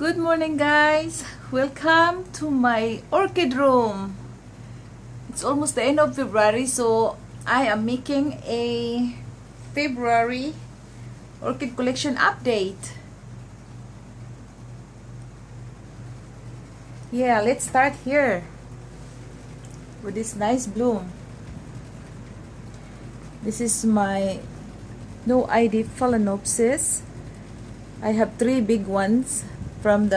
Good morning, guys. Welcome to my orchid room. It's almost the end of February, so I am making a February orchid collection update. Yeah, let's start here with this nice bloom. This is my no ID Phalaenopsis. I have 3 big ones from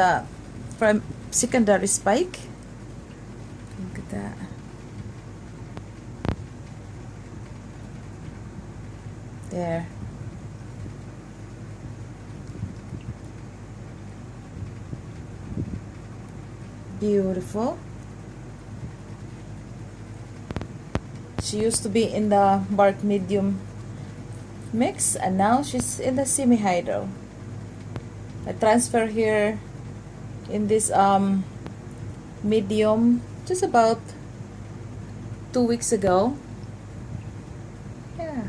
secondary spike. Look at that. There. Beautiful. She used to be in the bark medium mix, and now she's in the semi-hydro. I transfer here in this medium just about 2 weeks ago. Yeah.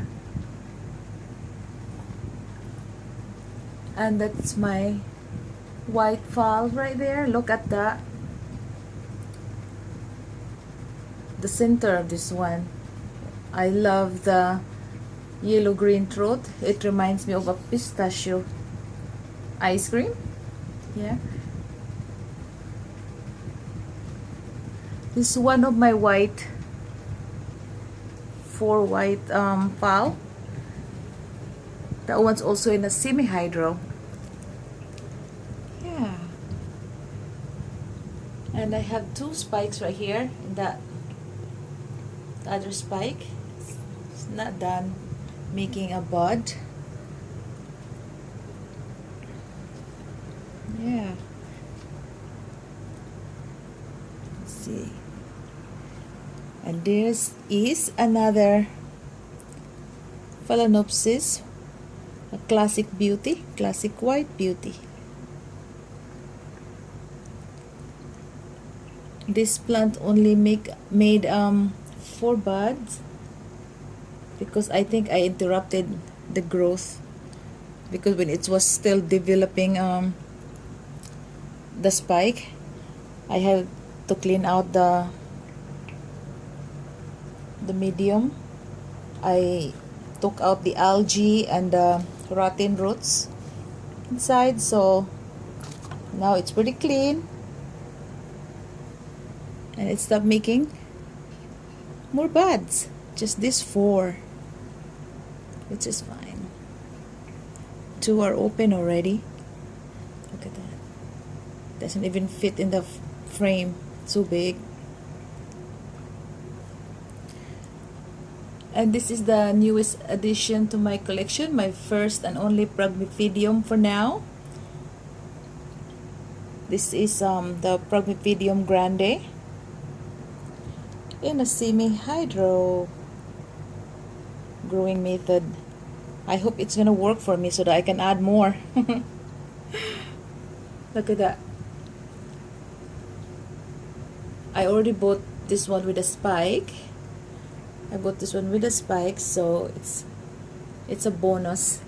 And that's my white valve right there. Look at the center of this one. I love the yellow-green throat. It reminds me of a pistachio ice cream. Yeah. This is one of my four white valve. That one's also in a semi-hydro. Yeah. And I have 2 spikes right here. The other spike, it's not done making a bud. Yeah. Let's see. And there's is another Phalaenopsis, a classic beauty, classic white beauty. This plant only made 4 buds because I think I interrupted the growth, because when it was still developing the spike, I had to clean out the medium. I took out the algae and the rotten roots inside, so now it's pretty clean, and it stopped making more buds. Just these 4, which is fine. 2 are open already. Look at that. Doesn't even fit in the frame. So big. And this is the newest addition to my collection, my first and only Pragmiphidium for now. This is the Pragmiphidium grande in a semi-hydro growing method. I hope it's gonna work for me so that I can add more. Look at that. I already bought this one with a spike. I bought this one with a spike, so it's a bonus.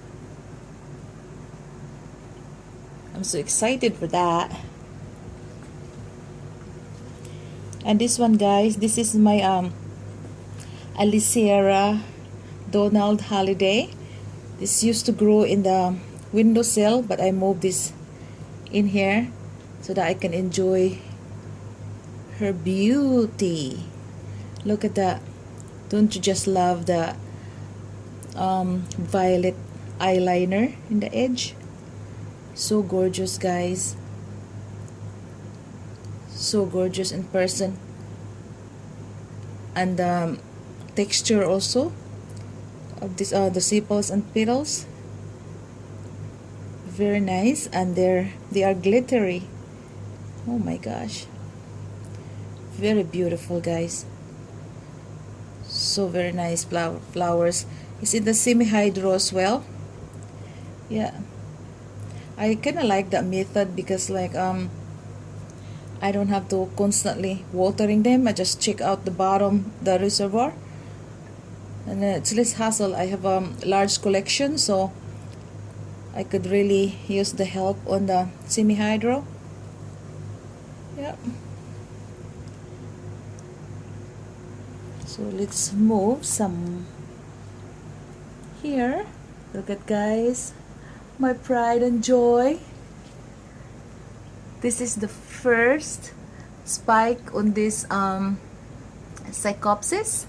I'm so excited for that. And this one, guys, this is my Alicera Donald Holiday. This used to grow in the windowsill, but I moved this in here so that I can enjoy her beauty. Look at that. Don't you just love the violet eyeliner in the edge? So gorgeous, guys. So gorgeous in person. And the texture also of this, the sepals and petals, very nice, and they are glittery. Oh my gosh, very beautiful, guys. So very nice flowers. Is it the semi-hydro as well? Yeah, I kind of like that method because like I don't have to constantly watering them. I just check out the bottom, the reservoir, and it's less hassle. I have a large collection, so I could really use the help on the semi-hydro. Yep. So let's move some here. Look at, guys, my pride and joy. This is the first spike on this Psychopsis.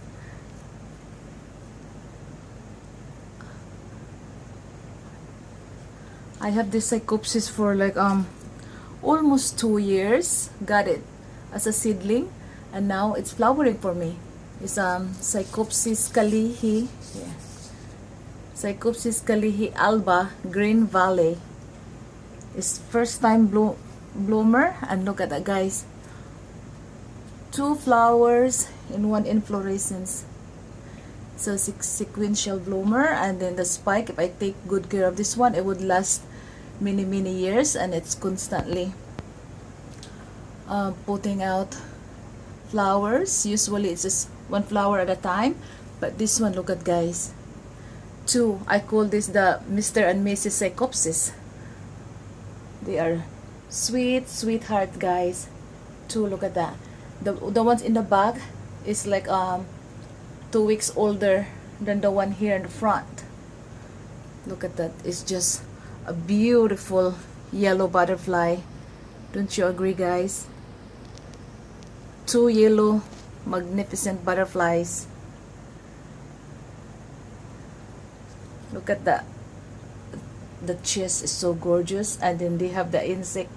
I have this Psychopsis for like almost 2 years. Got it as a seedling, and now it's flowering for me. It's Psychopsis Kalihi. Yeah. Psychopsis Kalihi alba, Green Valley. It's first time bloomer, and look at that, guys. 2 flowers in 1 inflorescence. So sequential bloomer, and then the spike, if I take good care of this one, it would last many years, and it's constantly putting out flowers. Usually it's just 1 flower at a time, but this one, look at, guys, 2. I call this the Mr. and Mrs. Psychopsis. They are sweetheart, guys. 2, look at that. The ones in the back is like 2 weeks older than the one here in the front. Look at that. It's just a beautiful yellow butterfly. Don't you agree, guys? 2 yellow magnificent butterflies. Look at that. The chest is so gorgeous, and then they have the insect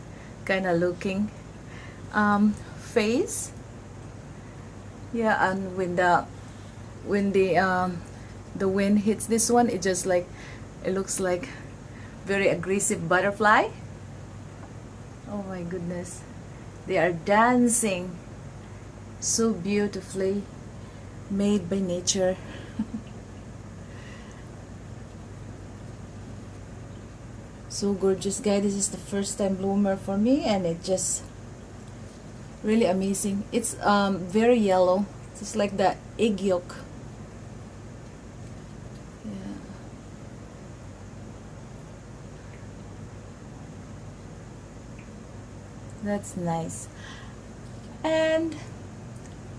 kind of looking face. Yeah, and when the wind hits this one, it just like, it looks like very aggressive butterfly. Oh my goodness, they are dancing so beautifully, made by nature. So gorgeous, guys. This is the first time bloomer for me, and it just really amazing. It's very yellow, just like the egg yolk. Yeah. That's nice. And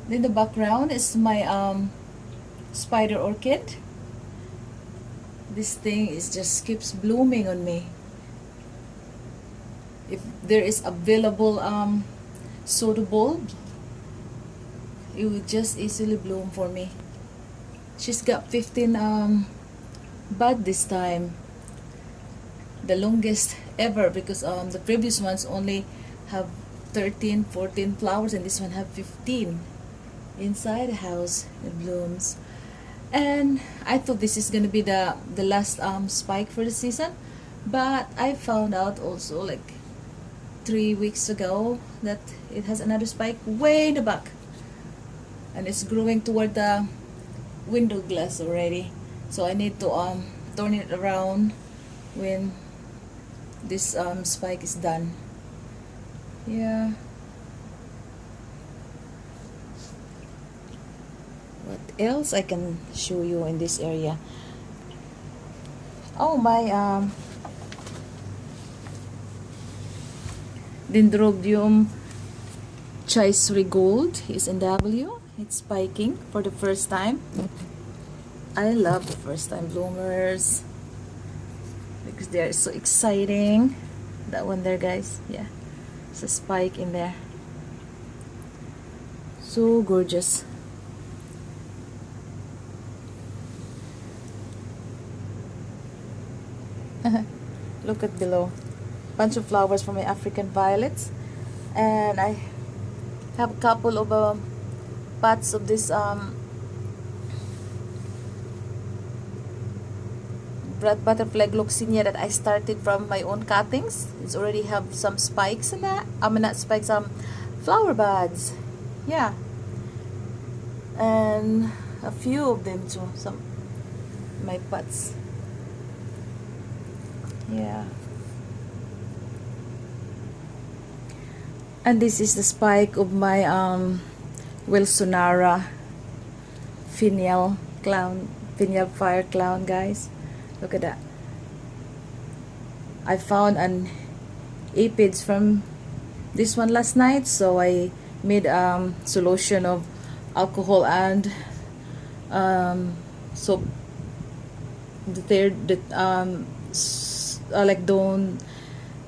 in the background is my spider orchid. This thing is just keeps blooming on me. If there is available soda bulb, it will just easily bloom for me. She's got 15 bud this time, the longest ever, because the previous ones only have 13-14 flowers, and this one have 15 inside the house. It blooms, and I thought this is gonna be the last spike for the season, but I found out also like 3 weeks ago that it has another spike way in the back, and it's growing toward the window glass already. So I need to turn it around when this spike is done. Yeah. What else I can show you in this area? Oh, my Dendrobium Chaisri Gold is in W. It's spiking for the first time. I love the first time bloomers because they're so exciting. That one there, guys. Yeah, it's a spike in there. So gorgeous. Look at below. Bunch of flowers from my African violets, and I have a couple of pots of this butterfly gloxinia that I started from my own cuttings. It's already have some spikes in that. I mean, not spikes, flower buds. Yeah, and a few of them too. Some my pots. Yeah. And this is the spike of my Wilsonara finial fire clown, guys. Look at that. I found an aphids from this one last night, so I made solution of alcohol and soap, like Dawn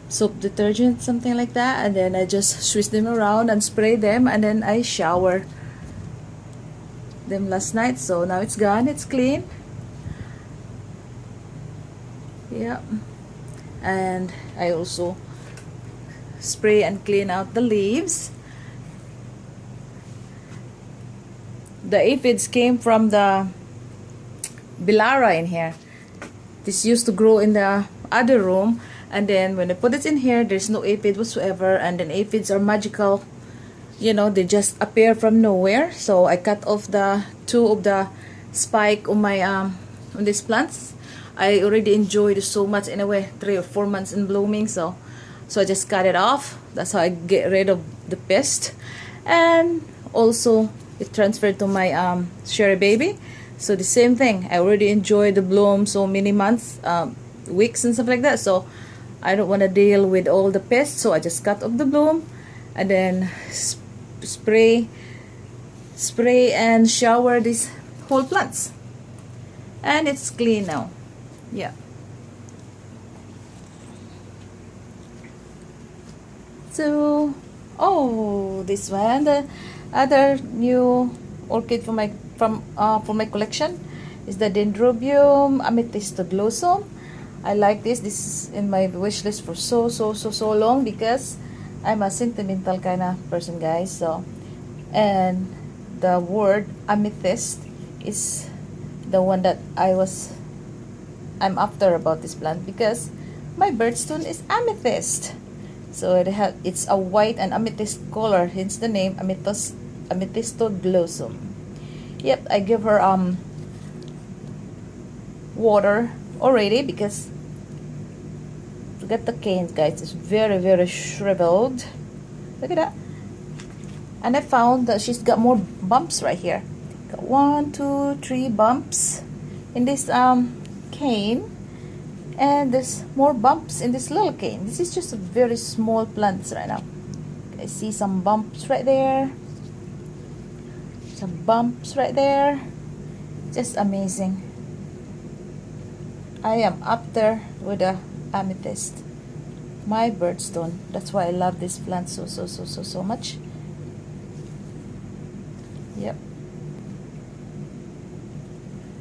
soap detergent, something like that, and then I just switch them around and spray them, and then I shower them last night. So now it's gone, it's clean. Yeah, and I also spray and clean out the leaves. The aphids came from the Bilara in here. This used to grow in the other room, and then when I put it in here, there's no aphid whatsoever. And then aphids are magical, you know, they just appear from nowhere. So I cut off the two of the spike on my on these plants. I already enjoyed it so much anyway, 3 or 4 months in blooming, so I just cut it off. That's how I get rid of the pest. And also it transferred to my cherry baby. So the same thing, I already enjoyed the bloom so many months, weeks and stuff like that, so I don't want to deal with all the pests. So I just cut off the bloom and then spray and shower these whole plants, and it's clean now. Yeah. So, oh, this one, the other new orchid for my collection is the Dendrobium amethystodlosum. I like this. This is in my wish list for so long, because I'm a sentimental kind of person, guys. So, and the word amethyst is the one that I'm after about this plant, because my birthstone is amethyst. So it's a white and amethyst color, hence the name amethystodlosum. Yep, I give her water already, because look at the canes, guys. It's very shriveled. Look at that. And I found that she's got more bumps right here. Got 1, 2, 3 bumps in this cane, and there's more bumps in this little cane. This is just a very small plant right now. I see some bumps right there, some bumps right there. Just amazing. I am up there with the amethyst, my birdstone. That's why I love this plant so much. Yep,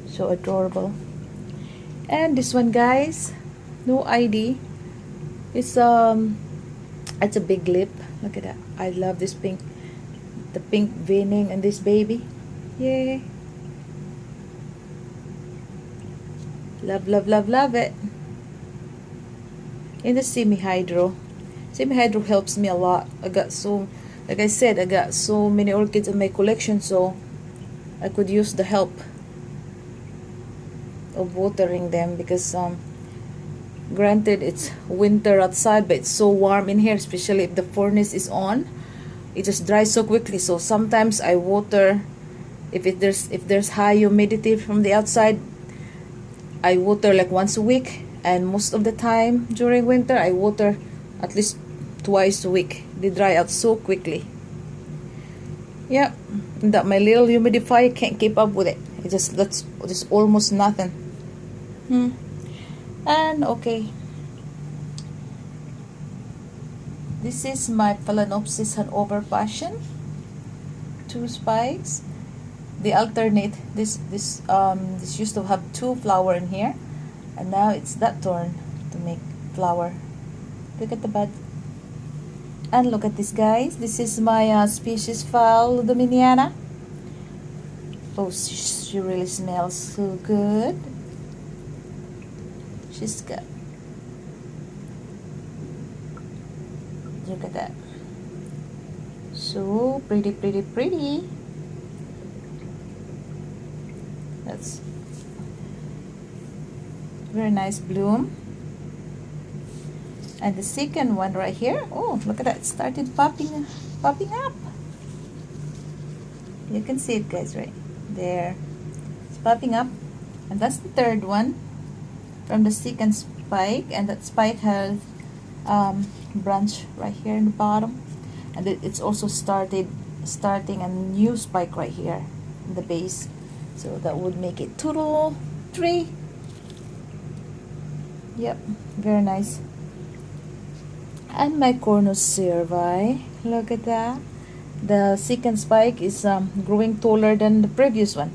so adorable. And this one, guys, no ID. It's a big lip. Look at that. I love this pink, the pink veining in this baby. Yay. Love it. In the semi-hydro helps me a lot. Like I said, I got so many orchids in my collection, so I could use the help of watering them, because granted it's winter outside, but it's so warm in here, especially if the furnace is on. It just dries so quickly. So sometimes I water, if there's high humidity from the outside, I water like once a week, and most of the time during winter I water at least twice a week. They dry out so quickly. Yep, that my little humidifier can't keep up with it. That's just almost nothing. And okay, this is my Phalaenopsis Hanover Passion. 2 spikes. They alternate. This used to have 2 flower in here, and now it's that turn to make flower. Look at the bud. And look at this, guys. This is my species Phal Dominiana. Oh, she really smells so good. She's got, look at that. So pretty. That's very nice bloom. And the second one right here, oh, look at that, it started popping up. You can see it, guys, right there. It's popping up. And that's the third one from the second spike, and that spike has branch right here in the bottom. and it's also starting a new spike right here in the base, so that would make it total 3. Yep, very nice. And my cornus cervi, look at that. The second spike is growing taller than the previous one.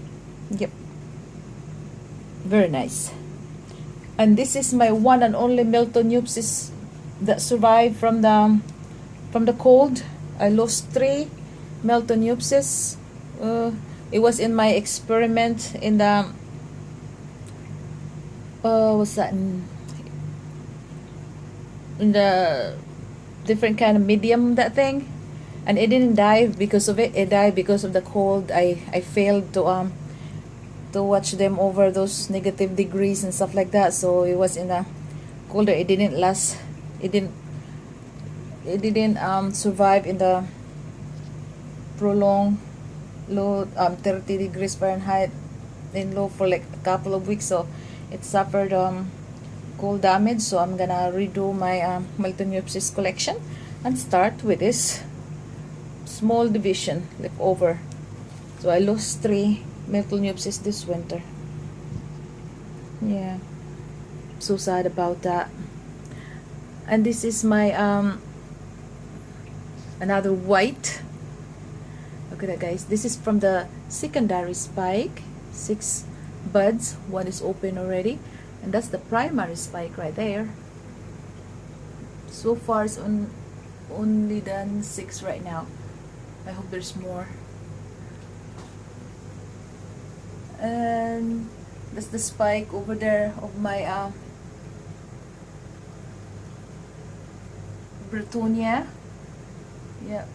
Yep, very nice. And this is my one and only Miltonopsis that survived from the cold. I lost 3 Miltonopsis. It was in my experiment in the what's that, in the different kind of medium, that thing, and it didn't die because of it. It died because of the cold. I failed to watch them over those negative degrees and stuff like that, so it was in the colder. It didn't last. It didn't survive in the prolonged low 30 degrees Fahrenheit in low for like a couple of weeks, so it suffered cold damage. So I'm gonna redo my Miltonopsis collection and start with this small division left over. So I lost 3 Miltonopsis this winter. Yeah, so sad about that. And this is my another white. Look at that, guys. This is from the secondary spike. 6 buds, 1 is open already, and that's the primary spike right there. So far it's only done 6 right now. I hope there's more. And that's the spike over there of my Bretonia. Yeah,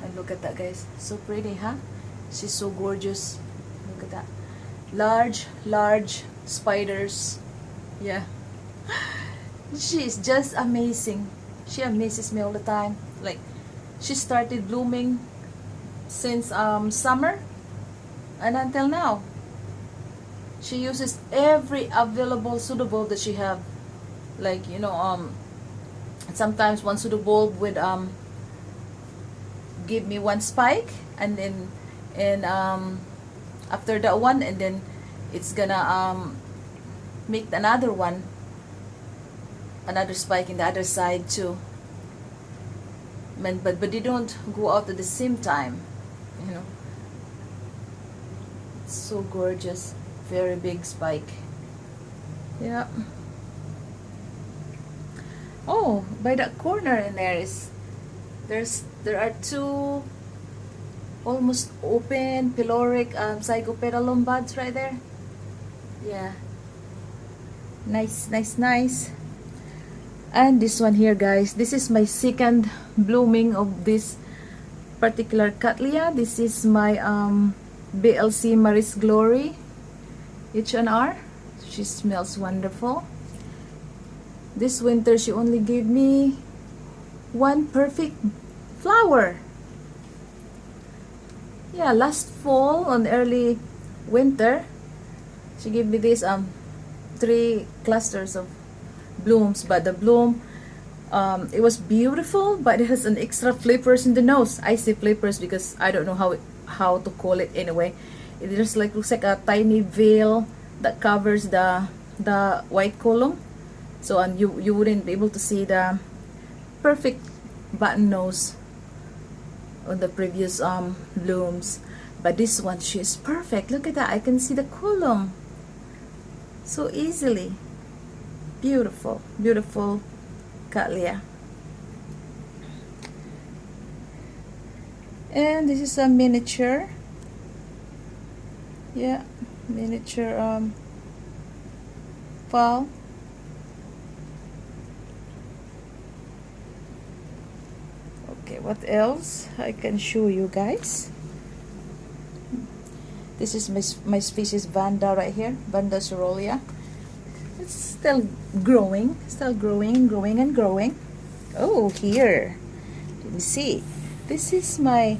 and look at that, guys. So pretty, huh? She's so gorgeous. Look at that. Large spiders. Yeah. She's just amazing. She amazes me all the time. Like, she started blooming since summer, and until now she uses every available pseudobulb that she have. Like, you know, sometimes one pseudobulb would give me 1 spike, and then after that one, and then it's gonna make another one, another spike in the other side too. But they don't go out at the same time, you know. It's so gorgeous. Very big spike. Yeah. Oh, by that corner in there there are 2 almost open pyloric zygopetalum buds right there. Yeah, nice. And this one here, guys, this is my second blooming of this particular cattleya. This is my BLC Maris Glory H&R. She smells wonderful. This winter she only gave me 1 perfect flower. Yeah, last fall and early winter she gave me this 3 clusters of blooms, but the bloom it was beautiful, but it has an extra flippers in the nose. I say flippers because I don't know how to call it anyway. It just looks like a tiny veil that covers the white column, so you wouldn't be able to see the perfect button nose on the previous blooms. But this one, she's perfect. Look at that. I can see the column so easily. Beautiful cattleya. And this is a miniature. Yeah, miniature fall. Okay, what else I can show you guys? This is my species Vanda right here, Vanda cerolia. It's still growing and growing. Oh, here, let me see. This is my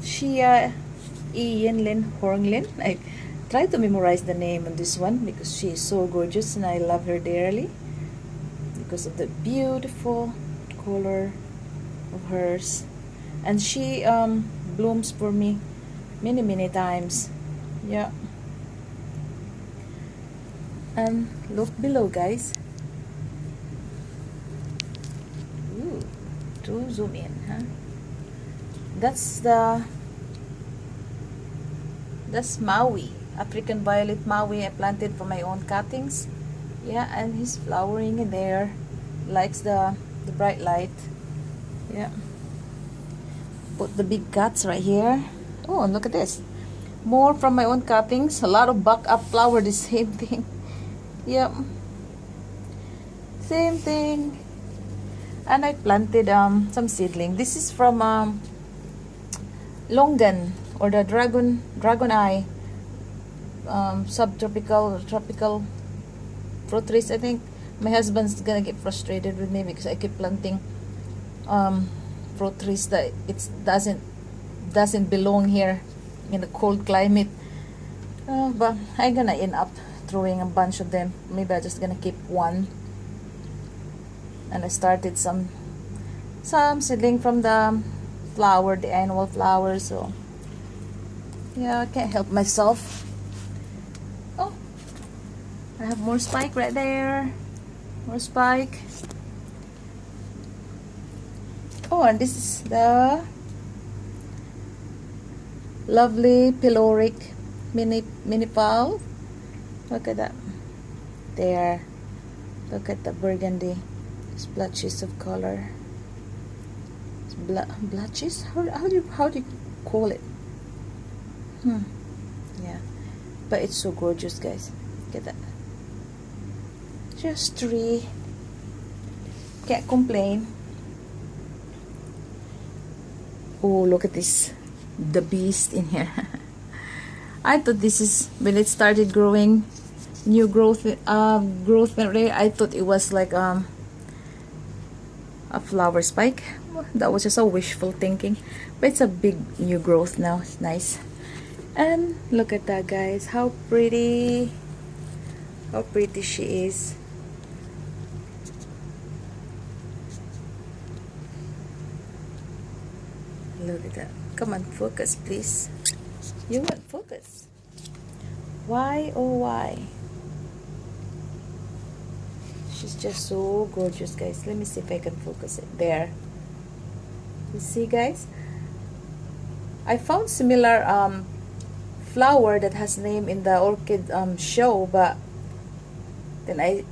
Shia Ianlin Hornglin. I tried to memorize the name on this one because she is so gorgeous and I love her dearly because of the beautiful color of hers. and she blooms for me many times. Yeah. And look below, guys. Ooh, to zoom in, huh? That's Maui, African violet Maui. I planted from my own cuttings. Yeah, and he's flowering in there. Likes the bright light. Yeah. Put the big cuts right here. Oh, and look at this. More from my own cuttings. A lot of backup flower. The same thing. Yep. Same thing. And I planted some seedling. This is from longan, or the dragon eye, subtropical tropical fruit trees. I think my husband's gonna get frustrated with me because I keep planting fruit trees that it doesn't belong here in the cold climate. But I'm gonna end up throwing a bunch of them. Maybe I'm just gonna keep one. And I started some seedling from the flower, the annual flower. So yeah, I can't help myself. Oh, I have more spike right there. More spike. Oh, and this is the lovely pyloric mini pal. Look at that. There. Look at the burgundy splotches of color. It's blotches? How do you call it? Yeah. But it's so gorgeous, guys. Look at that. Just 3. Can't complain. Oh, look at this. The beast in here. I thought this is, when it started growing, new growth there, I thought it was like a flower spike. That was just a wishful thinking, but it's a big new growth now. It's nice. And look at that, guys. How pretty she is. Look at that. Come on, focus, please. You won't focus. Why, oh why? She's just so gorgeous, guys. Let me see if I can focus it. There. You see, guys? I found similar flower that has name in the orchid show, but then I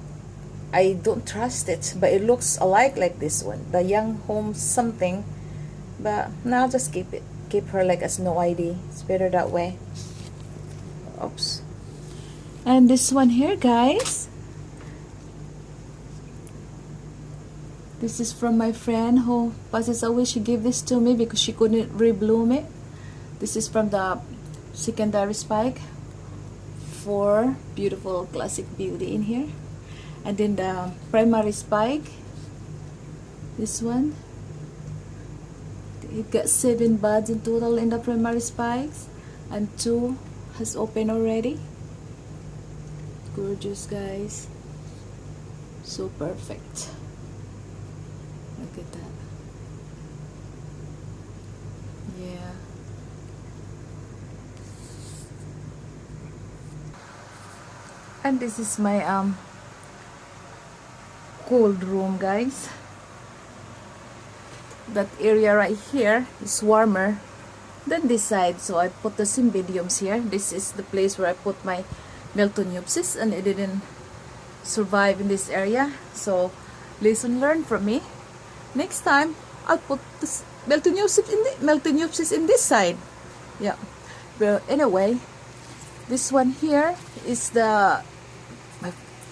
don't trust it. But it looks alike like this one, the young home something. But now I'll just keep her like a snow ID. It's better that way. Oops. And this one here, guys. This is from my friend who passes away. She gave this to me because she couldn't rebloom it. This is from the secondary spike. 4 beautiful classic beauty in here. And then the primary spike. This one. It got 7 buds in total in the primary spikes. And 2 has opened already. Gorgeous, guys. So perfect. Look at that. Yeah. And this is my cold room, guys. That area right here is warmer than this side, so I put the cymbidiums here. This is the place where I put my Miltonopsis, and it didn't survive in this area. So lesson learned from me. Next time I'll put this Miltonopsis in this side. Yeah. But anyway, this one here is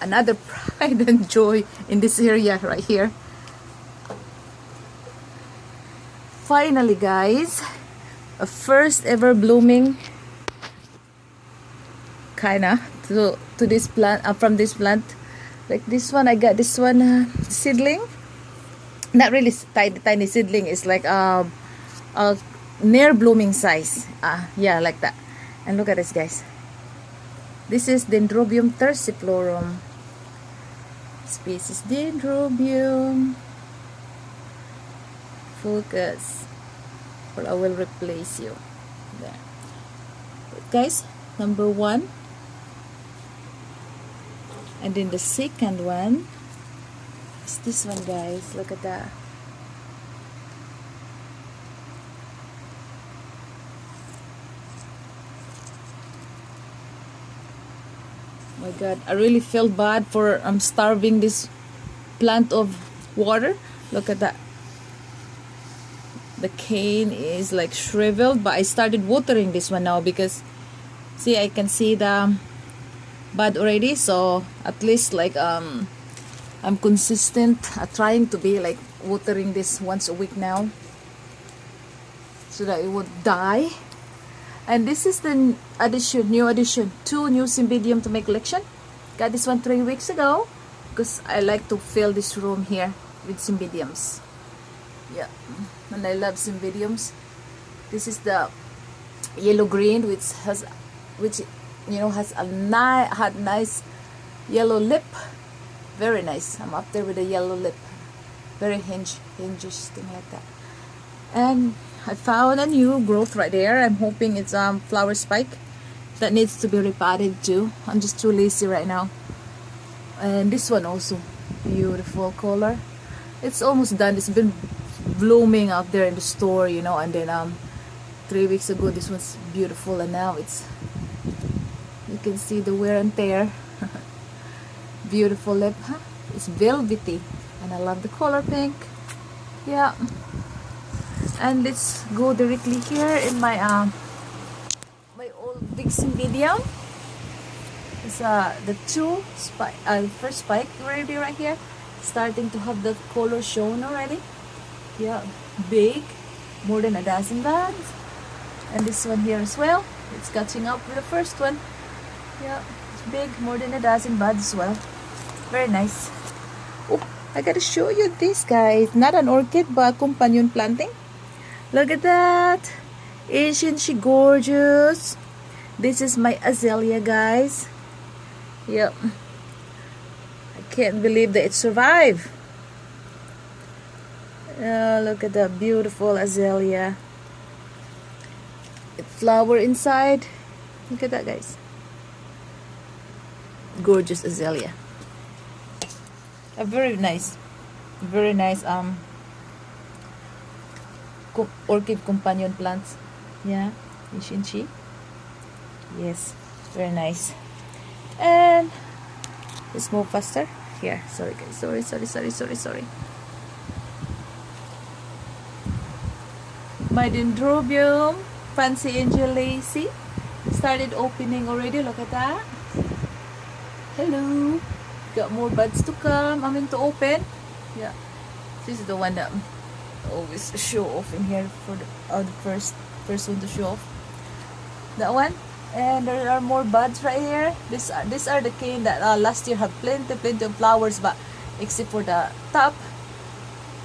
another pride and joy in this area right here. Finally, guys, a first ever blooming kinda to this plant, from this plant. Like this one, I got this one seedling. Not really tiny seedling. It's like a near blooming size. Yeah, like that. And look at this, guys. This is Dendrobium terciflorum. Species Dendrobium. Focus. or I will replace you. There. Guys, number 1. And then the second one is this one, guys. Look at that. Oh my god, I really felt bad for starving this plant of water. Look at that. The cane is like shriveled, but I started watering this one now because see, I can see the bud already, so at least like I'm consistent at trying to be like watering this once a week now so that it would die. And this is the new addition, 2 new Cymbidium to my collection. Got this one 3 weeks ago because I like to fill this room here with Cymbidiums. Yeah, and I love Cymbidiums. This is the yellow green, which you know has a nice yellow lip. Very nice. I'm up there with a yellow lip. Very hinges thing like that. And I found a new growth right there. I'm hoping it's flower spike that needs to be repotted too. I'm just too lazy right now. And this one also, beautiful color. It's almost done. It's been blooming out there in the store, you know. And then 3 weeks ago, this one's beautiful, and now you can see the wear and tear. Beautiful lip, huh? It's velvety, and I love the color pink. Yeah. And let's go directly here in my my old big Cymbidium. It's the first spike already right here, starting to have the color shown already. Yeah, big, more than a dozen buds. And this one here as well, it's catching up with the first one. Yeah, it's big, more than a dozen buds as well. Very nice. Oh, I gotta show you this, guys. Not an orchid, but companion planting. Look at that. Isn't she gorgeous? This is my azalea, guys. Yep. I can't believe that it survived. Look at that beautiful azalea. It flower inside. Look at that, guys. Gorgeous azalea. A very nice orchid companion plants. Yeah, isn't she? Yes, very nice. And let's move faster. Here, sorry guys, sorry. My dendrobium, fancy angel lacy, started opening already. Look at that. Hello. Got more buds to come. To open. Yeah, this is the one that always show off in here for the first one to show off. That one. And there are more buds right here. These are the cane that last year had plenty of flowers, but except for the top,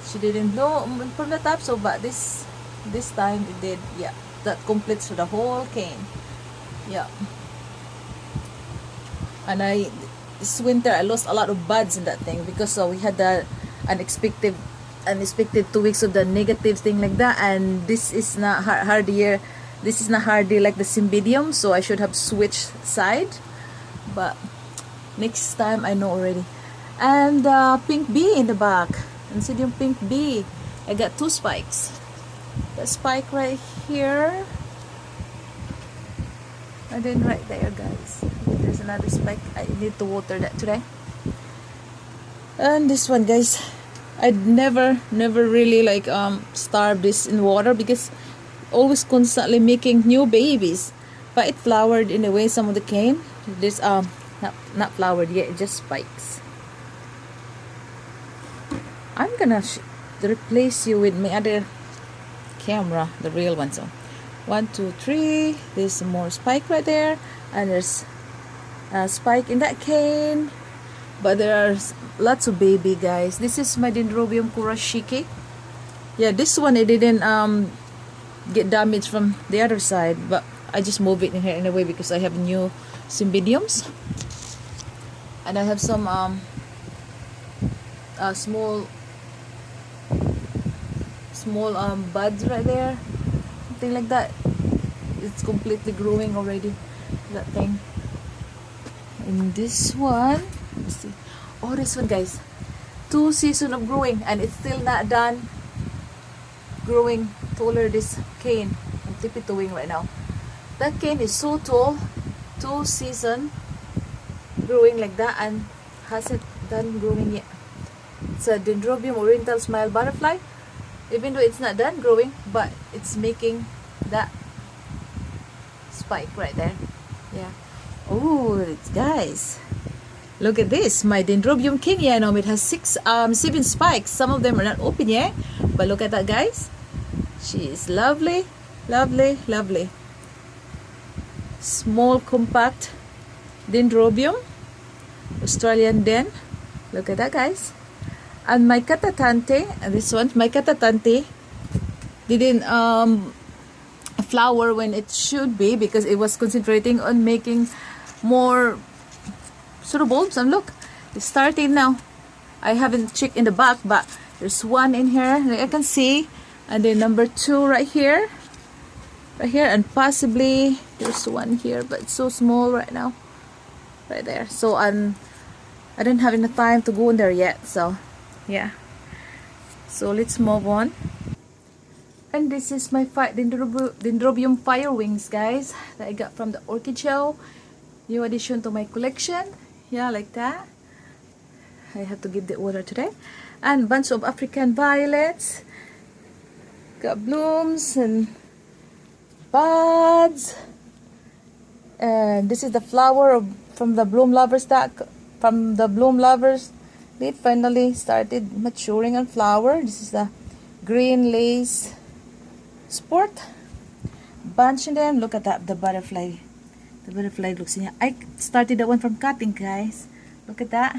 she didn't bloom from the top. So, but this time it did. Yeah, that completes the whole cane. Yeah. And this winter I lost a lot of buds in that thing because we had the unexpected 2 weeks of the negative thing like that, and this is not hardier. This is not hardy like the Cymbidium, so I should have switched side. But next time I know already. And pink bee in the back. Oncidium pink bee. I got 2 spikes. The spike right here. And then right there, guys. There's another spike. I need to water that today. And this one, guys. I'd never really like starve this in water because always constantly making new babies. But it flowered in a way, some of the cane. This not flowered yet, just spikes. I'm gonna replace you with my other camera, the real one. So 1, 2, 3. There's some more spike right there, and there's a spike in that cane. But there are lots of baby, guys. This is my Dendrobium kurashiki. Yeah, this one I didn't get damaged from the other side, but I just move it in here anyway because I have new Cymbidiums, and I have some small buds right there. something like that. It's completely growing already, that thing. And this one, let's see. Oh, this one, guys, 2 seasons of growing, and it's still not done growing taller. This cane, I'm tippy-toeing right now. That cane is so tall, 2 seasons growing like that, and hasn't done growing yet. It's a Dendrobium oriental smile butterfly. Even though it's not done growing, but it's making that spike right there. Yeah. Oh, guys, look at this. My Dendrobium kinianum. It has 7 spikes. Some of them are not open yet, but look at that, guys. She is lovely, lovely, lovely. Small, compact Dendrobium, Australian Den. Look at that, guys. And my catatante, this one, my catatante didn't flower when it should be, because it was concentrating on making more pseudobulbs. And look, it's starting now. I haven't checked in the back, but there's one in here, like I can see, and then number 2 right here, and possibly there's one here, but it's so small right now, right there. So I don't have enough time to go in there yet. So yeah, so let's move on. And this is my Dendrobium fire wings, guys, that I got from the Orchid show. New addition to my collection. Yeah, like that. I have to give the water today. And bunch of African violets. Got blooms and buds. And this is the flower from the bloom lovers it finally started maturing and flower. This is the green lace sport. Bunch in them. Look at that, the butterfly. The butterfly looks in here. I started that one from cutting, guys. Look at that.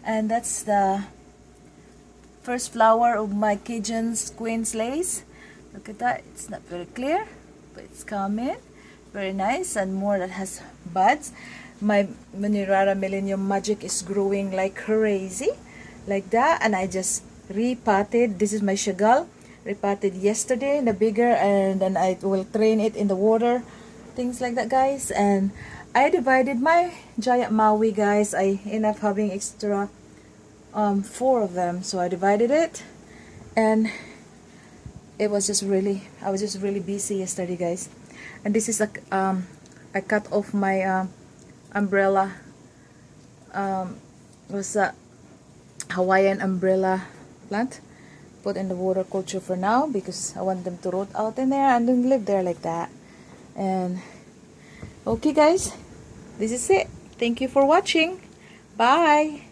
And that's the first flower of my Cajun's Queen's lace. Look at that. It's not very clear, but it's coming. Very nice. And more that has buds. My Munirara Millennium Magic is growing like crazy, like that. And I just repotted. This is my Chagall. Repotted yesterday in the bigger, and then I will train it in the water, things like that, guys. And I divided my giant Maui, guys. I ended up having extra 4 of them, so I divided it, and it was just really, I was just really busy yesterday, guys. And this is a I cut off my umbrella, was a Hawaiian umbrella plant. Put in the water culture for now, because I want them to root out in there and then live there like that. And okay, guys, this is it. Thank you for watching. Bye.